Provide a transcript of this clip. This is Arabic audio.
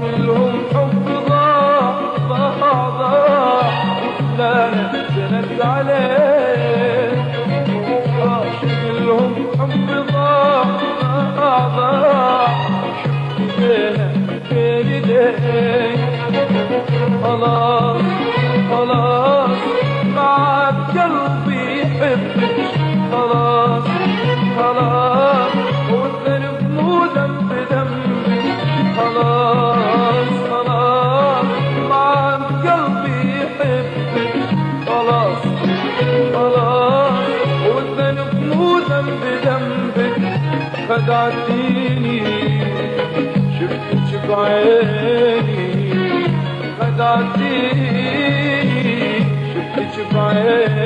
منهم حب ضاع ضاع ضاع وفلانة جنت عليه راح منهم حب ضاع ضاع ضاع شفت بينه بين ايديه خلاص خلاص معك قلبي يحبك خلاص خلاص والذنب مو ذنب ذنبك خلاص خلاص معك قلبي يحبك خلاص خلاص والذنب مو ذنب ذنبك خدعتيني شفتك بعيني خدعتيني شفتك بعيني